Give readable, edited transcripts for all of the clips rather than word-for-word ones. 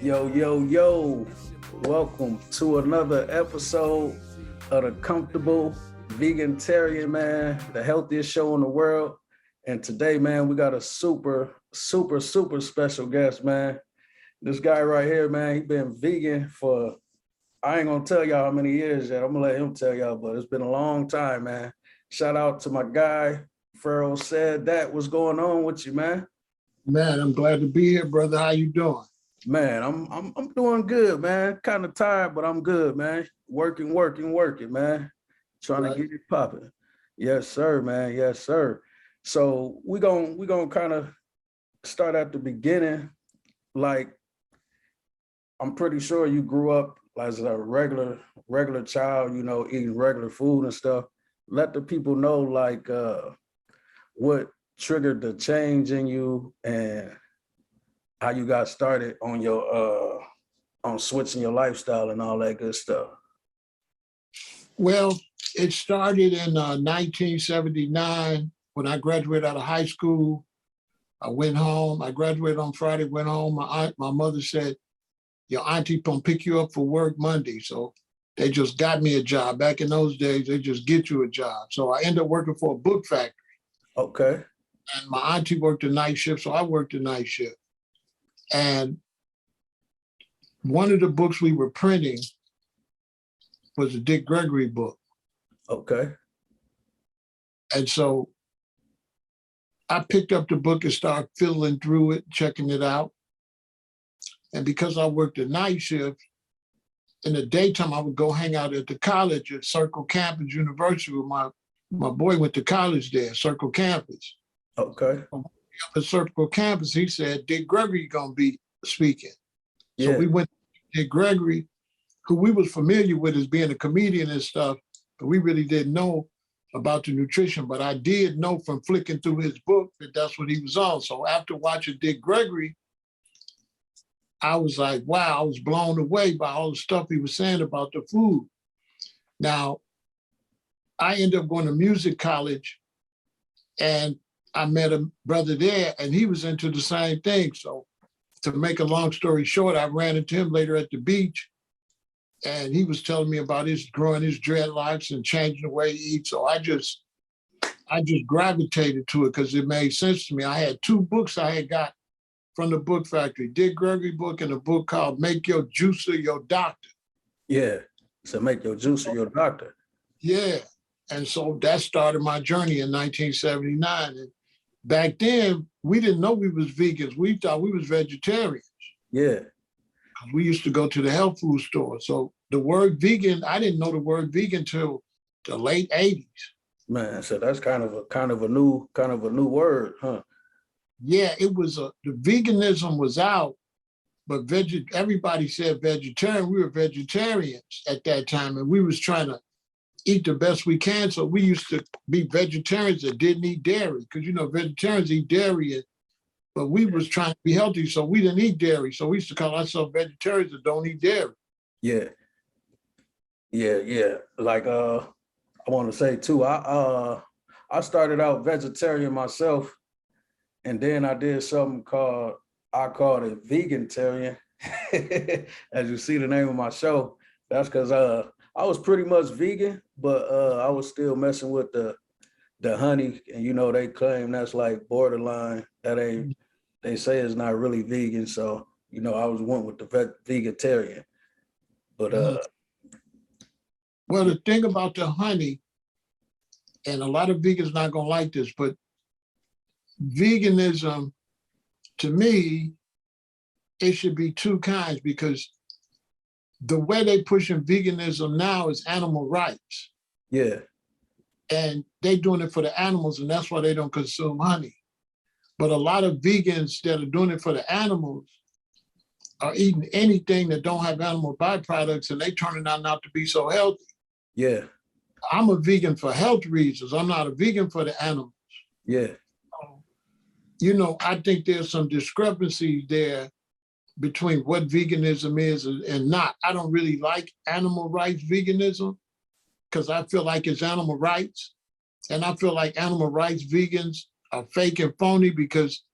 Yo, yo, yo. Welcome to another episode of the Comfortable Vegetarian, man, the healthiest show in the world. And today, man, we got a super special guest, man. This guy right here, man, he been vegan for, I ain't gonna tell y'all how many years yet. I'm gonna let him tell y'all, but it's been a long time, man. Shout out to my guy, Pharaoh Said That. What's going on with you, man? Man, I'm glad to be here, brother. How you doing? Man, I'm doing good, man. Kind of tired, but I'm good, man. Working, man. Trying to get it popping. Yes, sir, man. Yes, sir. So we gonna kind of start at the beginning. Like, I'm pretty sure you grew up as a regular child, eating regular food and stuff. Let the people know like what triggered the change in you and how you got started on your on switching your lifestyle and all that good stuff. Well, it started in 1979 when I graduated out of high school. I went home. I graduated on Friday, went home. My mother said, your auntie gonna pick you up for work Monday. So they just got me a job. Back in those days, they just get you a job. So I ended up working for a book factory. Okay. And my auntie worked the night shift, so I worked the night shift. And one of the books we were printing was a Dick Gregory book. Okay. And so I picked up the book and started fiddling through it, checking it out. And because I worked the night shift, in the daytime, I would go hang out at the college at Circle Campus University with my boy went to college there, Circle Campus. Okay. At Circle Campus, he said, Dick Gregory gonna be speaking. Yeah. So we went to Dick Gregory, who we was familiar with as being a comedian and stuff, but we really didn't know about the nutrition. But I did know from flicking through his book that that's what he was on. So after watching Dick Gregory, I was like, wow, I was blown away by all the stuff he was saying about the food. Now, I ended up going to music college and I met a brother there and he was into the same thing. So to make a long story short, I ran into him later at the beach and he was telling me about his growing his dreadlocks and changing the way he eats. So I just gravitated to it because it made sense to me. I had two books I had got from the book factory, Dick Gregory book and a book called Make Your Juicer Your Doctor. Yeah. So make your juicer your doctor. Yeah. And so that started my journey in 1979. And back then, we didn't know we was vegans. We thought we was vegetarians. Yeah. We used to go to the health food store. So the word vegan, I didn't know the word vegan till the late 80s. Man, so that's kind of a new word, huh? Yeah, it was the veganism was out, but everybody said vegetarian. We were vegetarians at that time, and we was trying to eat the best we can. So we used to be vegetarians that didn't eat dairy, because vegetarians eat dairy, but we was trying to be healthy, so we didn't eat dairy. So we used to call ourselves vegetarians that don't eat dairy. Yeah. Yeah. Like I want to say too, I started out vegetarian myself. And then I did something I called it Vegantarian. As you see the name of my show, that's because I was pretty much vegan, but I was still messing with the honey. And they claim that's like borderline. That ain't, they say it's not really vegan. So, I went with the vegetarian. But well, the thing about the honey, and a lot of vegans not gonna like this, but veganism, to me, it should be two kinds, because the way they pushing veganism now is animal rights. Yeah. And they doing it for the animals, and that's why they don't consume honey. But a lot of vegans that are doing it for the animals are eating anything that don't have animal byproducts, and they turning out not to be so healthy. Yeah. I'm a vegan for health reasons. I'm not a vegan for the animals. Yeah. I think there's some discrepancies there between what veganism is and not. I don't really like animal rights veganism because I feel like it's animal rights. And I feel like animal rights vegans are fake and phony because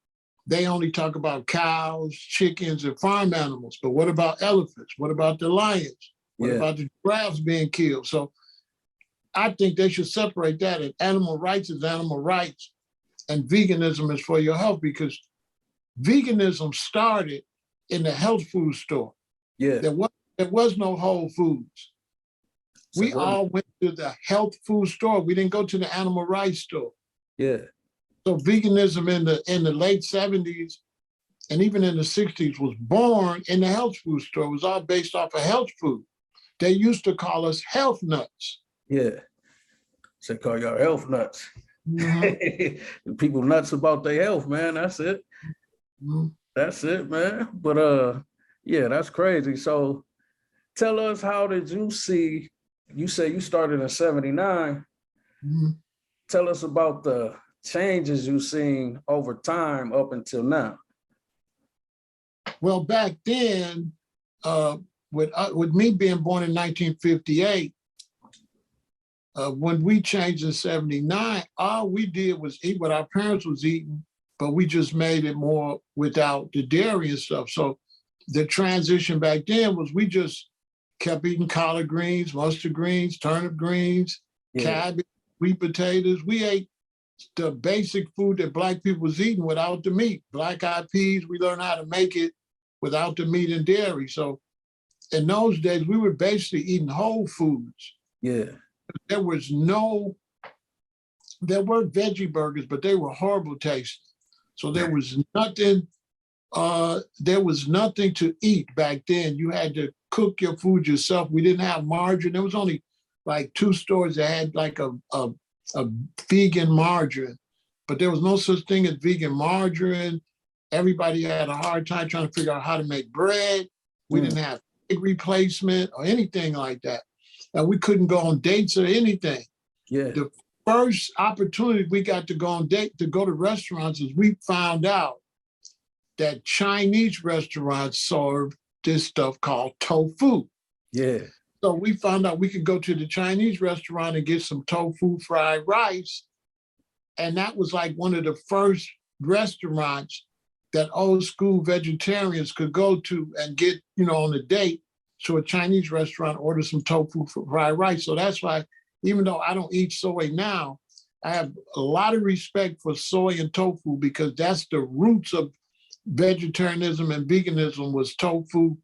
they only talk about cows, chickens, and farm animals. But what about elephants? What about the lions? What about the giraffes being killed? So I think they should separate that. And animal rights is animal rights, and veganism is for your health, because veganism started in the health food store. Yeah. There was no Whole Foods. We all went to the health food store. We didn't go to the animal rights store. Yeah. So veganism in the late 70s and even in the 60s was born in the health food store. It was all based off of health food. They used to call us health nuts. Yeah. They call y'all health nuts. People nuts about their health, man. That's it. That's it, man. But yeah, that's crazy. So tell us, how did you see, you say you started in 79. Tell us about the changes you've seen over time up until now. Well, back then, with me being born in 1958, when we changed in 79, all we did was eat what our parents was eating, but we just made it more without the dairy and stuff. So the transition back then was we just kept eating collard greens, mustard greens, turnip greens, cabbage, sweet potatoes. We ate the basic food that Black people was eating without the meat. Black-eyed peas, we learned how to make it without the meat and dairy. So in those days, we were basically eating whole foods. Yeah. There were veggie burgers, but they were horrible tasting. So there was nothing to eat back then. You had to cook your food yourself. We didn't have margarine. There was only like 2 stores that had like a vegan margarine, but there was no such thing as vegan margarine. Everybody had a hard time trying to figure out how to make bread. We didn't have egg replacement or anything like that. And we couldn't go on dates or anything. Yeah. The first opportunity we got to go on date, to go to restaurants, is we found out that Chinese restaurants serve this stuff called tofu. Yeah. So we found out we could go to the Chinese restaurant and get some tofu fried rice. And that was like one of the first restaurants that old school vegetarians could go to and get, on a date. So a Chinese restaurant, order some tofu fried rice. So that's why, even though I don't eat soy now, I have a lot of respect for soy and tofu, because that's the roots of vegetarianism and veganism, was tofu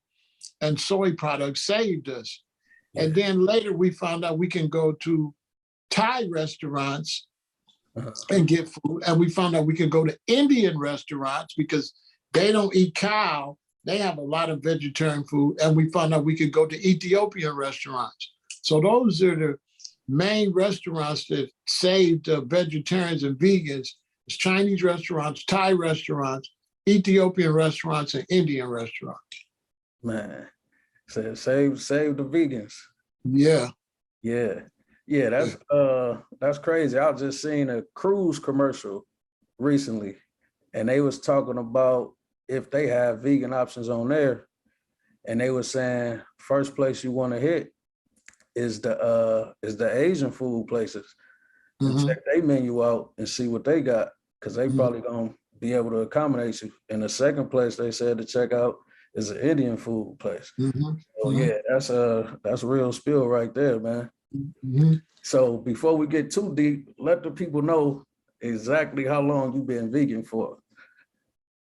and soy products saved us. Yeah. And then later we found out we can go to Thai restaurants and get food. And we found out we can go to Indian restaurants because they don't eat cow. They have a lot of vegetarian food. And we found out we could go to Ethiopian restaurants. So those are the main restaurants that saved vegetarians and vegans. It's Chinese restaurants, Thai restaurants, Ethiopian restaurants, and Indian restaurants. Man, so save the vegans. Yeah. Yeah. Yeah, that's crazy. I was just seeing a cruise commercial recently, and they was talking about if they have vegan options on there, and they were saying first place you want to hit is the Asian food places. And check their menu out and see what they got, because they probably gonna be able to accommodate you. And the second place they said to check out is an Indian food place. So yeah, that's a real spill right there, man. So before we get too deep, let the people know exactly how long you've been vegan for.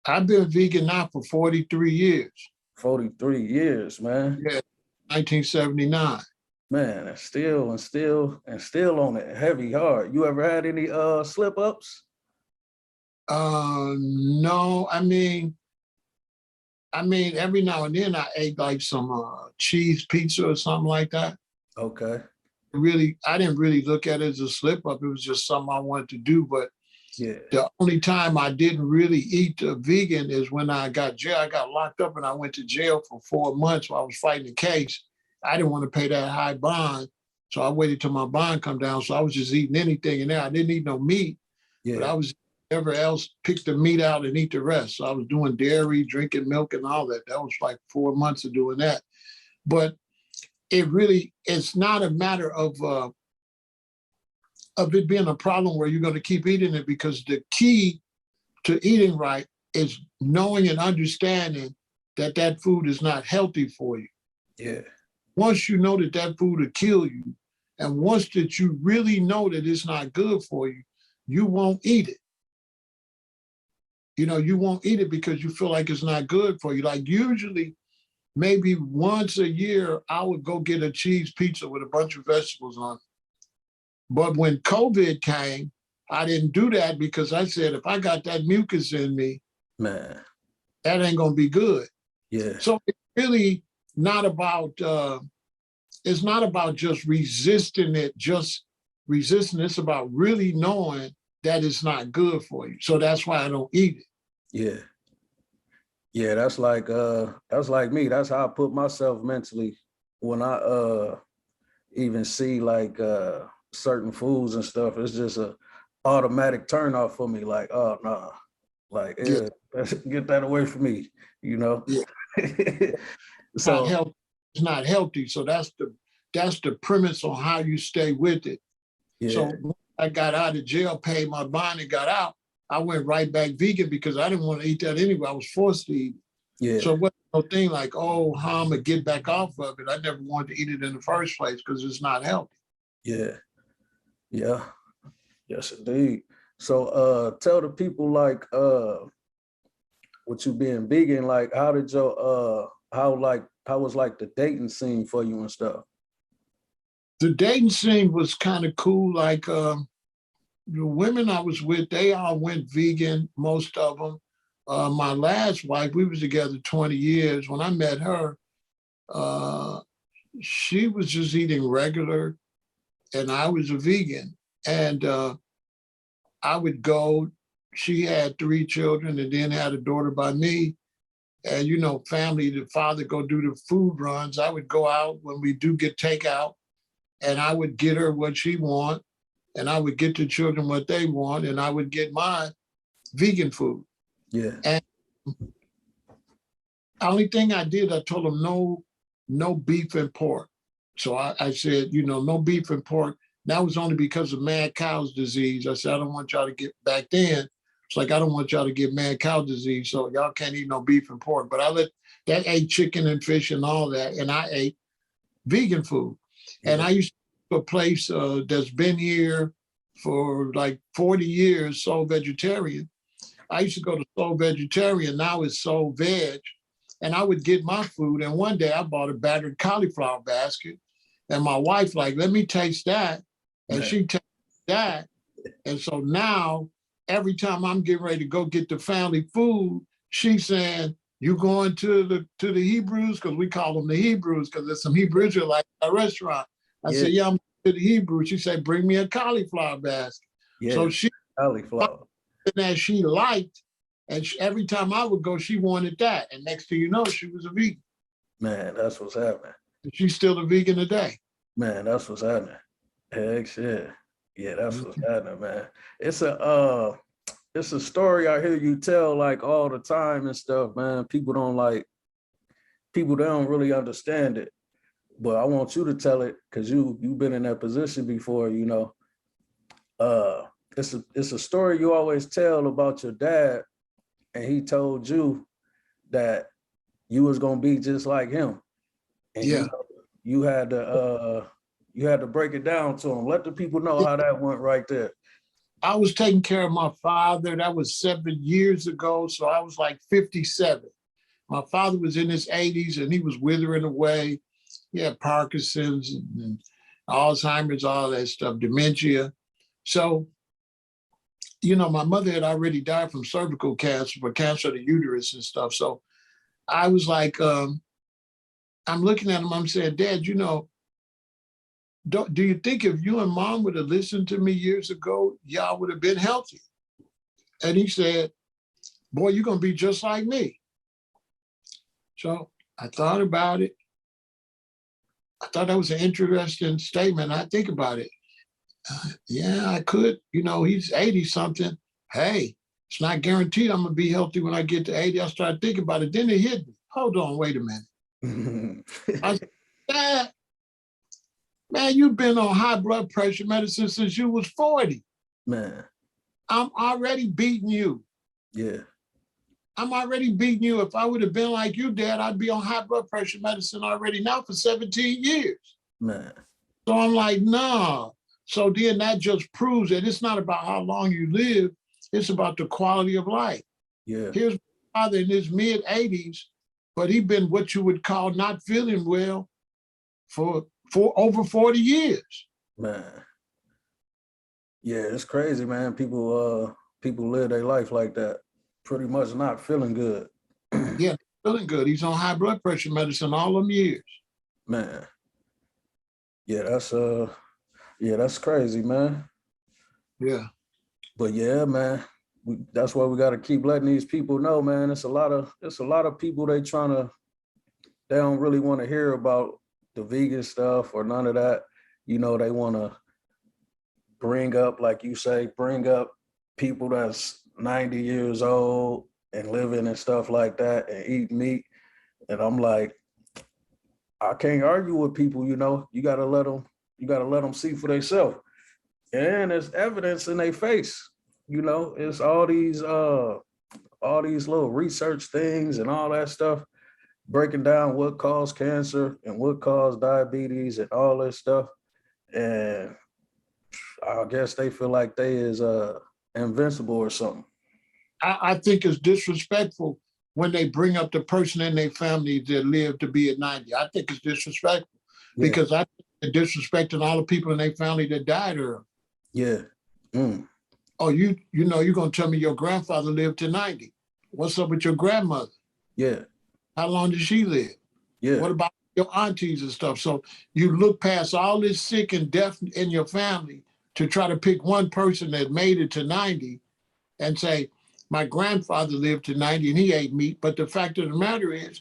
I've been vegan now for 43 years. 43 years, man. Yeah, 1979. Man, and still on it heavy hard. You ever had any slip ups? No, I mean, every now and then I ate like some cheese pizza or something like that. Okay. I didn't really look at it as a slip up. It was just something I wanted to do. But yeah, the only time I didn't really eat vegan is when I got jail. I got locked up and I went to jail for 4 months while I was fighting the case. I didn't want to pay that high bond, so I waited till my bond come down. So I was just eating anything in there. I didn't eat no meat, but I was ever else pick the meat out and eat the rest. So I was doing dairy, drinking milk, and all that. That was like 4 months of doing that. But it's not a matter of it being a problem where you're going to keep eating it, because the key to eating right is knowing and understanding that that food is not healthy for you. Yeah. Once you know that that food will kill you, and once that you really know that it's not good for you, you won't eat it. You know, you won't eat it because you feel like it's not good for you. Like usually, maybe once a year, I would go get a cheese pizza with a bunch of vegetables on it. But when COVID came, I didn't do that because I said, if I got that mucus in me, Man. that ain't gonna be good. Yeah. So it's really not about, it's not about just resisting it, just resisting. It's about really knowing that it's not good for you. So that's why I don't eat it. Yeah. Yeah, that's like me. That's how I put myself mentally when I even see like certain foods and stuff. It's just a automatic turn off for me. Like, oh no, like Yeah, get that away from me, you know. yeah. Not So healthy. It's not healthy. So that's the premise on how you stay with it. yeah, So when I got out of jail, paid my bond, and got out, I went right back vegan because I didn't want to eat that anyway. I was forced to eat it. yeah, So it wasn't no thing like, oh, how I'm gonna get back off of it. I never wanted to eat it in the first place because it's not healthy. yeah, yeah. Yes, indeed. So tell the people like with you being vegan, like how did your how was like the dating scene for you and stuff? The dating scene was kind of cool. Like the women I was with, they all went vegan, most of them. My last wife, we was together 20 years. When I met her, uh, she was just eating regular, and I was a vegan. And I would go. She had 3 children, and then had a daughter by me. And you know, family, the father go do the food runs. I would go out when we do get takeout, and I would get her what she want, and I would get the children what they want, and I would get my vegan food. Yeah, And the only thing I did, I told them no beef and pork. So I said, you know, no beef and pork. That was only because of mad cow's disease. I said, I don't want y'all to get back then. It's like, I don't want y'all to get mad cow disease. So y'all can't eat no beef and pork. But I let that ate chicken and fish and all that. And I ate vegan food. And yeah, I used to go to a place that's been here for like 40 years, Soul Vegetarian. I used to go to Soul Vegetarian. Now it's Soul Veg. And I would get my food. And one day I bought a battered cauliflower basket. And my wife, like, let me taste that. And man. she tasted that. And so now, every time I'm getting ready to go get the family food, she's saying, you going to the Hebrews? Because we call them the Hebrews, because there's some Hebrew Israelites at a restaurant. I Yeah, said, yeah, I'm to the Hebrews. She said, bring me a cauliflower basket. yeah, So she, cauliflower. that she liked, and every time I would go, she wanted that. And next thing you know, she was a vegan. Man, that's what's happening. And she's still a vegan today. Man, that's what's happening. Heck yeah. Yeah, that's what's Mhm. happening, man. It's a story I hear you tell like all the time and stuff, man. People they don't really understand it. But I want you to tell it because you've been in that position before, you know. It's a story you always tell about your dad, and he told you that you was gonna be just like him. And Yeah. you had to break it down to him. Let the people know how that went right there. I was taking care of my father. That was 7 years ago. So I was like 57. My father was in his 80s and he was withering away. He had Parkinson's and Alzheimer's, all that stuff, dementia. So, you know, my mother had already died from cervical cancer, for cancer of the uterus and stuff. So I was like, I'm looking at him, I'm saying, Dad, you know, do you think if you and mom would have listened to me years ago, y'all would have been healthy? And he said, boy, you're going to be just like me. So I thought about it. I thought that was an interesting statement. I think about it. Yeah, I could. You know, he's 80 something. Hey, it's not guaranteed I'm going to be healthy when I get to 80. I started thinking about it. Then it hit me. Hold on, wait a minute. I said, Dad, man, you've been on high blood pressure medicine since you was 40. Man, I'm already beating you. yeah, I'm already beating you. If I would have been like you, Dad, I'd be on high blood pressure medicine already now for 17 years. Man. So I'm like, nah. So then that just proves that it's not about how long you live, it's about the quality of life. Yeah. Here's my father in his mid 80s, but he'd been what you would call not feeling well for over 40 years. Man. Yeah, it's crazy, man. People live their life like that, pretty much not feeling good. Yeah, feeling good. He's on high blood pressure medicine all them years. Man. Yeah, that's crazy, man. Yeah. But yeah, man, that's why we got to keep letting these people know, man. It's a lot of people they don't really want to hear about the vegan stuff or none of that. You know, they want to bring up, like you say, bring up people that's 90 years old and living and stuff like that and eat meat. And I'm like, I can't argue with people, you know. You gotta let them see for themselves. And there's evidence in their face. You know, it's all these little research things and all that stuff, breaking down what caused cancer and what caused diabetes and all this stuff. And I guess they feel like they is invincible or something. I think it's disrespectful when they bring up the person in their family that lived to be at 90. I think it's disrespectful because I think they're disrespecting all the people in their family that died early. Yeah. Mm. Oh, you know, you're going to tell me your grandfather lived to 90. What's up with your grandmother? Yeah. How long did she live? Yeah. What about your aunties and stuff? So you look past all this sick and death in your family to try to pick one person that made it to 90 and say, my grandfather lived to 90 and he ate meat. But the fact of the matter is,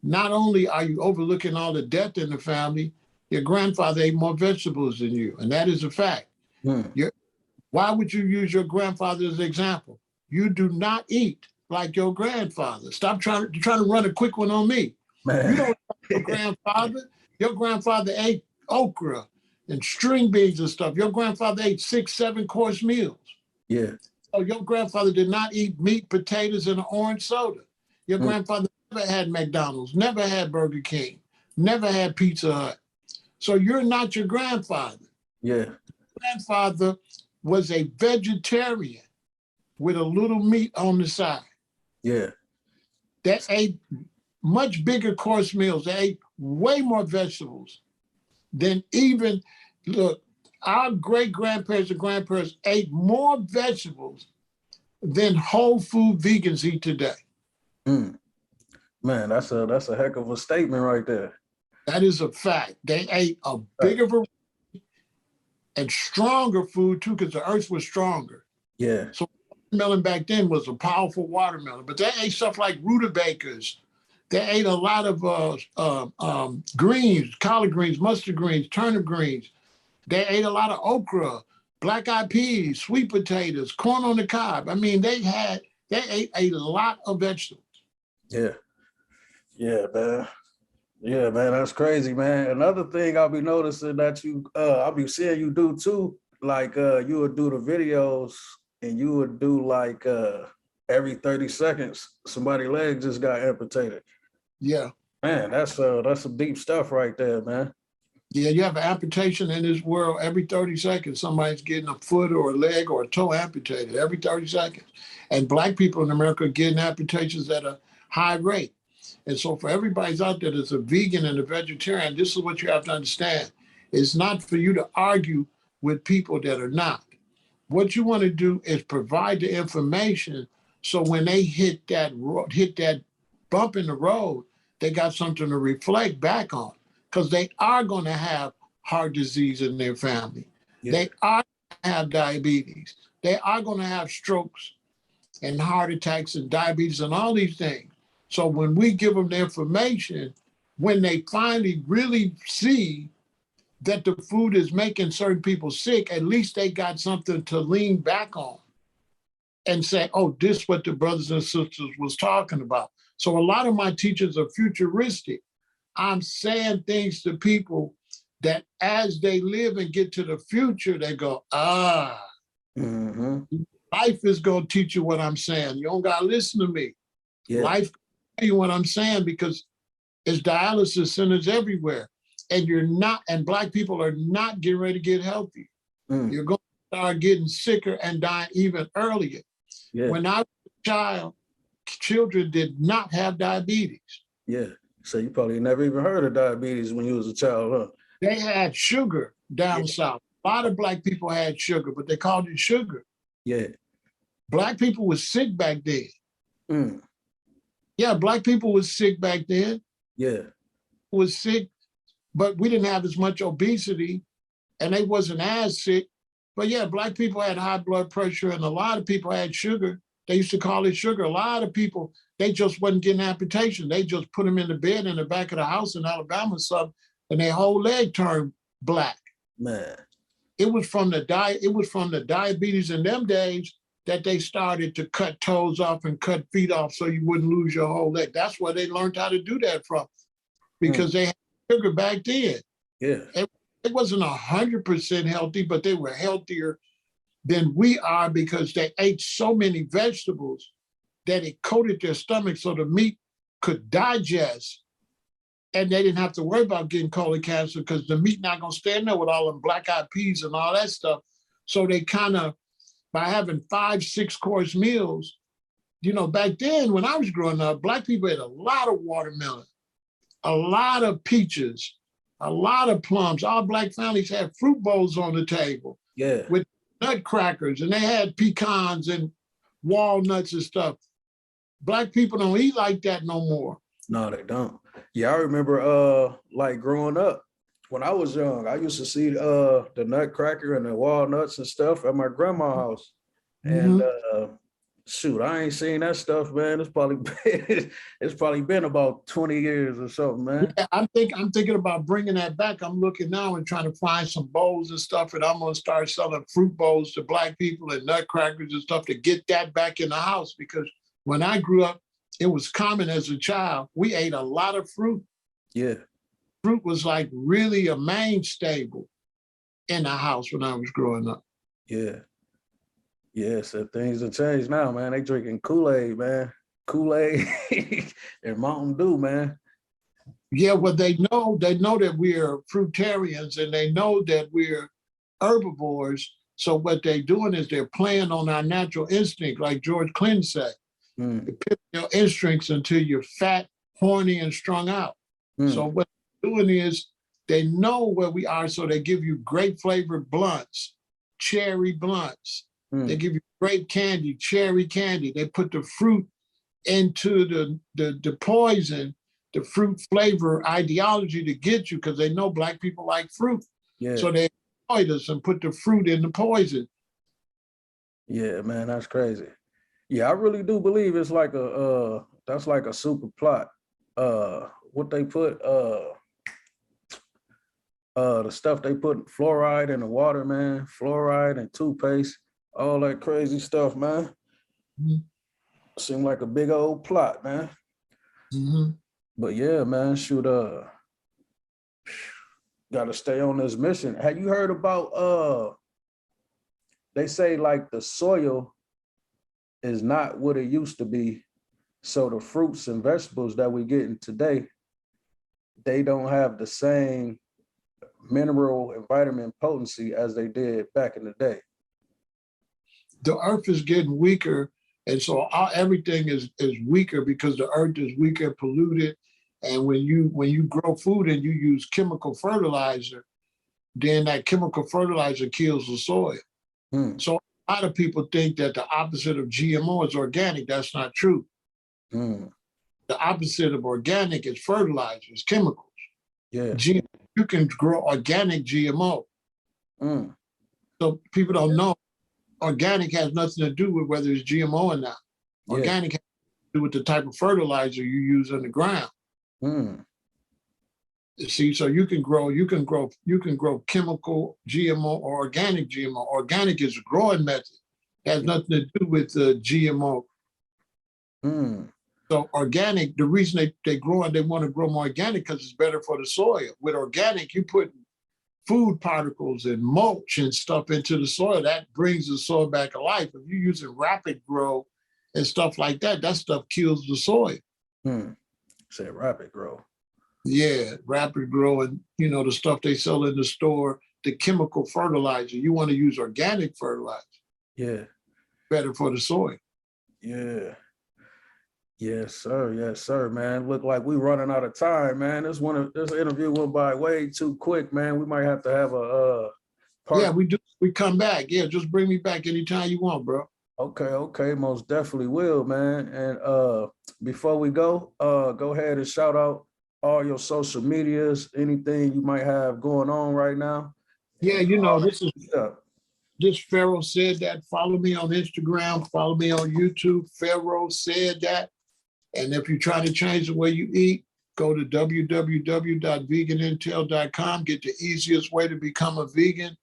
not only are you overlooking all the death in the family, your grandfather ate more vegetables than you. And that is a fact. Mm. Why would you use your grandfather as an example? You do not eat like your grandfather. Stop trying to run a quick one on me. Man. You don't like your grandfather. Your grandfather ate okra and string beans and stuff. Your grandfather ate 6, 7-course meals. Yeah. Oh, your grandfather did not eat meat, potatoes, and an orange soda. Your grandfather never had McDonald's, never had Burger King, never had Pizza Hut. So you're not your grandfather. Yeah. Grandfather was a vegetarian with a little meat on the side. Yeah. That ate much bigger course meals. They ate way more vegetables than even, look, our great-grandparents and grandparents ate more vegetables than whole food vegans eat today. Mm. Man, that's a heck of a statement right there. That is a fact. They ate a bigger variety and stronger food too, because the earth was stronger. Yeah. So watermelon back then was a powerful watermelon, but they ate stuff like rutabagas. They ate a lot of greens, collard greens, mustard greens, turnip greens. They ate a lot of okra, black-eyed peas, sweet potatoes, corn on the cob. I mean, they ate a lot of vegetables. Yeah. Yeah, man. Yeah, man, that's crazy, man. Another thing I'll be noticing that I'll be seeing you do too, like you would do the videos and you would do like every 30 seconds, somebody's leg just got amputated. Yeah. Man, that's some deep stuff right there, man. Yeah, you have an amputation in this world every 30 seconds. Somebody's getting a foot or a leg or a toe amputated every 30 seconds. And Black people in America are getting amputations at a high rate. And so for everybody's out there that's a vegan and a vegetarian, this is what you have to understand. It's not for you to argue with people that are not. What you want to do is provide the information so when they hit that bump in the road, they got something to reflect back on, because they are going to have heart disease in their family. Yeah. They are going to have diabetes. They are going to have strokes and heart attacks and diabetes and all these things. So when we give them the information, when they finally really see that the food is making certain people sick, at least they got something to lean back on and say, oh, this is what the brothers and sisters was talking about. So a lot of my teachers are futuristic. I'm saying things to people that as they live and get to the future, they go, life is going to teach you what I'm saying. You don't got to listen to me. Yeah. Life, you know what I'm saying? Because it's dialysis centers everywhere. And Black people are not getting ready to get healthy. Mm. You're going to start getting sicker and dying even earlier. Yeah. When I was a child, children did not have diabetes. Yeah. So you probably never even heard of diabetes when you was a child, huh? They had sugar down south. A lot of Black people had sugar, but they called it sugar. Yeah. Black people were sick back then. Mm. Yeah, Black people was sick back then. Yeah. Was sick, but we didn't have as much obesity, and they wasn't as sick. But yeah, Black people had high blood pressure, and a lot of people had sugar. They used to call it sugar. A lot of people, they just wasn't getting amputation. They just put them in the bed in the back of the house in Alabama or something, and their whole leg turned black. Man. It was from the diabetes in them days that they started to cut toes off and cut feet off so you wouldn't lose your whole leg. That's where they learned how to do that from, because they had sugar back then. Yeah. It wasn't 100% healthy, but they were healthier than we are because they ate so many vegetables that it coated their stomach so the meat could digest, and they didn't have to worry about getting colon cancer because the meat not gonna stand there with all them black-eyed peas and all that stuff. So they kind of, by having 5-6 course meals, you know, back then when I was growing up, Black people ate a lot of watermelon, a lot of peaches, a lot of plums. All Black families had fruit bowls on the table. Yeah. With nutcrackers, and they had pecans and walnuts and stuff. Black people don't eat like that no more. No, they don't. Yeah, I remember like growing up when I was young, I used to see the nutcracker and the walnuts and stuff at my grandma's house. And shoot, I ain't seen that stuff, man. It's probably been about 20 years or something, man. Yeah, I'm thinking about bringing that back. I'm looking now and trying to find some bowls and stuff, and I'm gonna start selling fruit bowls to Black people and nutcrackers and stuff to get that back in the house. Because when I grew up, it was common as a child. We ate a lot of fruit. Yeah. Fruit was like really a main staple in the house when I was growing up. Yeah. Yeah, so things have changed now, man. They drinking Kool-Aid, man. Kool-Aid and Mountain Dew, man. Yeah, well, they know that we're fruitarians and they know that we're herbivores. So what they're doing is they're playing on our natural instinct, like George Clinton said. You pit your instincts until you're fat, horny, and strung out. So what they're doing is they know where we are, so they give you grape flavored blunts, cherry blunts. They give you grape candy, cherry candy. They put the fruit into the poison, the fruit flavor ideology to get you, because they know Black people like fruit. Yeah. So they avoid us and put the fruit in the poison. Yeah, man, that's crazy. Yeah, I really do believe it's like that's like a super plot. What they put, the stuff they put fluoride in the water, man, fluoride and toothpaste, all that crazy stuff, man. Seemed like a big old plot, man. But yeah, man, shoot, gotta stay on this mission. Have you heard about they say like the soil is not what it used to be. So the fruits and vegetables that we getting today, they don't have the same mineral and vitamin potency as they did back in the day. The earth is getting weaker, and so everything is weaker because the earth is weaker, polluted. And when you grow food and you use chemical fertilizer, then that chemical fertilizer kills the soil. So a lot of people think that the opposite of GMO is organic. That's not true. The opposite of organic is fertilizers, chemicals. Yeah. You can grow organic GMO. So people don't know organic has nothing to do with whether it's GMO or not. Organic has to do with the type of fertilizer you use in the ground. See, so you can grow chemical GMO or organic GMO. Organic is a growing method. It has nothing to do with GMO. So organic, the reason they grow and they want to grow more organic because it's better for the soil. With organic, you put food particles and mulch and stuff into the soil. That brings the soil back alive. If you're using rapid grow and stuff like that, that stuff kills the soil. Said rapid grow. Yeah, rapid grow, and the stuff they sell in the store, the chemical fertilizer. You want to use organic fertilizer. Yeah. Better for the soil. Yeah. Yes, sir. Yes, sir, man. Look like we running out of time, man. This interview went by way too quick, man. We might have to have a part. Yeah, we do. We come back. Yeah, just bring me back anytime you want, bro. Okay, most definitely will, man. And before we go ahead and shout out all your social medias, anything you might have going on right now. Yeah, this Pharaoh Said That. Follow me on Instagram, follow me on YouTube, Pharaoh Said That. And if you're trying to change the way you eat, go to www.veganintel.com. Get the easiest way to become a vegan.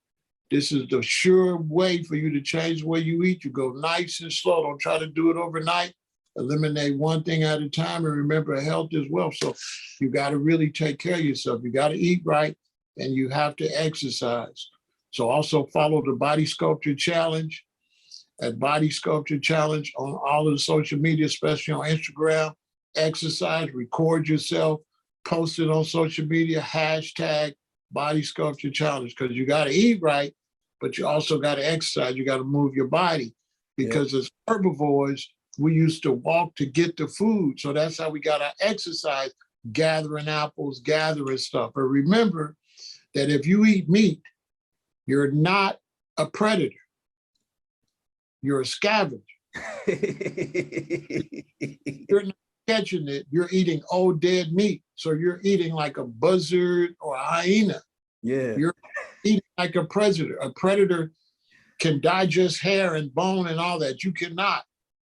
This is the sure way for you to change the way you eat. You go nice and slow. Don't try to do it overnight. Eliminate one thing at a time, and remember, health is wealth. So you got to really take care of yourself. You got to eat right, and you have to exercise. So also follow the Body Sculpture Challenge at Body Sculpture Challenge on all of the social media, especially on Instagram. Exercise, record yourself, post it on social media, hashtag Body Sculpture Challenge, because you got to eat right, but you also got to exercise. You got to move your body, because as herbivores, we used to walk to get the food. So that's how we got our exercise, gathering apples, gathering stuff. But remember that if you eat meat, you're not a predator. You're a scavenger. You're not catching it. You're eating old dead meat. So you're eating like a buzzard or a hyena. Yeah. You're eating like a predator. A predator can digest hair and bone and all that. You cannot.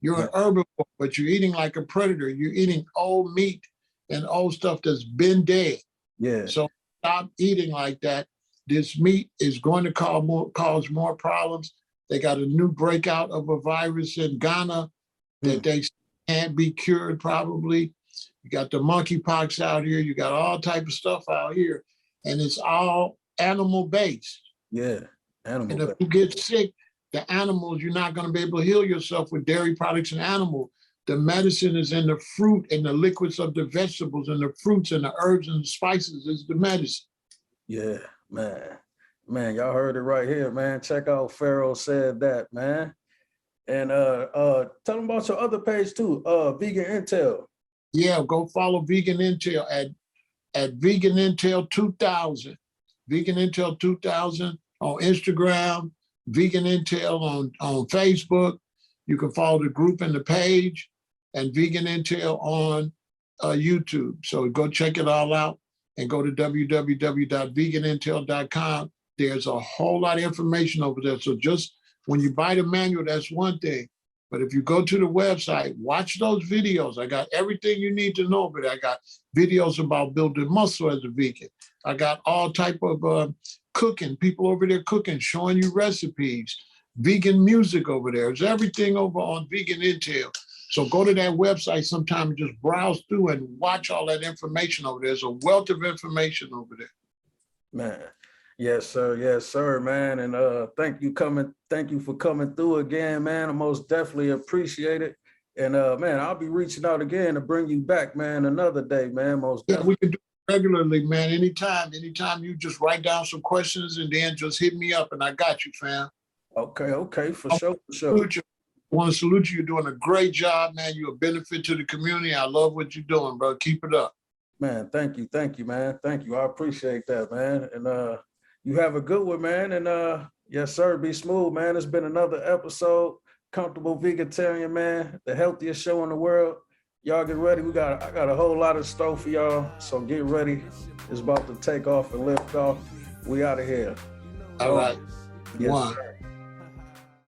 You're an herbivore, but you're eating like a predator. You're eating old meat and old stuff that's been dead. Yeah. So stop eating like that. This meat is going to cause more problems. They got a new breakout of a virus in Ghana that they can't be cured probably. You got the monkeypox out here. You got all type of stuff out here. And it's all animal-based. Yeah, And if you get sick, the animals, you're not going to be able to heal yourself with dairy products and animal. The medicine is in the fruit and the liquids of the vegetables and the fruits and the herbs and the spices is the medicine. Yeah, man. Man, y'all heard it right here, man. Check out Pharaoh Said That, man. And tell them about your other page too, Vegan Intel. Yeah, go follow Vegan Intel at Vegan Intel 2000. Vegan Intel 2000 on Instagram, Vegan Intel on Facebook. You can follow the group and the page, and Vegan Intel on YouTube. So go check it all out and go to www.veganintel.com. There's a whole lot of information over there. So just when you buy the manual, that's one thing. But if you go to the website, watch those videos. I got everything you need to know, but I got videos about building muscle as a vegan. I got all type of cooking, people over there cooking, showing you recipes, vegan music over there. There's everything over on Vegan Intel. So go to that website sometime and just browse through and watch all that information over there. There's a wealth of information over there. Man. Yes, sir, man. And thank you for coming through again, man. I most definitely appreciate it. And man, I'll be reaching out again to bring you back, man, another day, man. Most definitely. We can do it regularly, man. Anytime you just write down some questions and then just hit me up and I got you, fam. Okay, for sure. I want to salute you. You're doing a great job, man. You're a benefit to the community. I love what you're doing, bro. Keep it up. Man, thank you, man. Thank you. I appreciate that, man. And you have a good one, man. And yes, sir, be smooth, man. It's been another episode, Comfortable Vegetarian, man, the healthiest show in the world. Y'all get ready. I got a whole lot of stuff for y'all. So get ready. It's about to take off and lift off. We out of here. All right. Yes, One. Sir.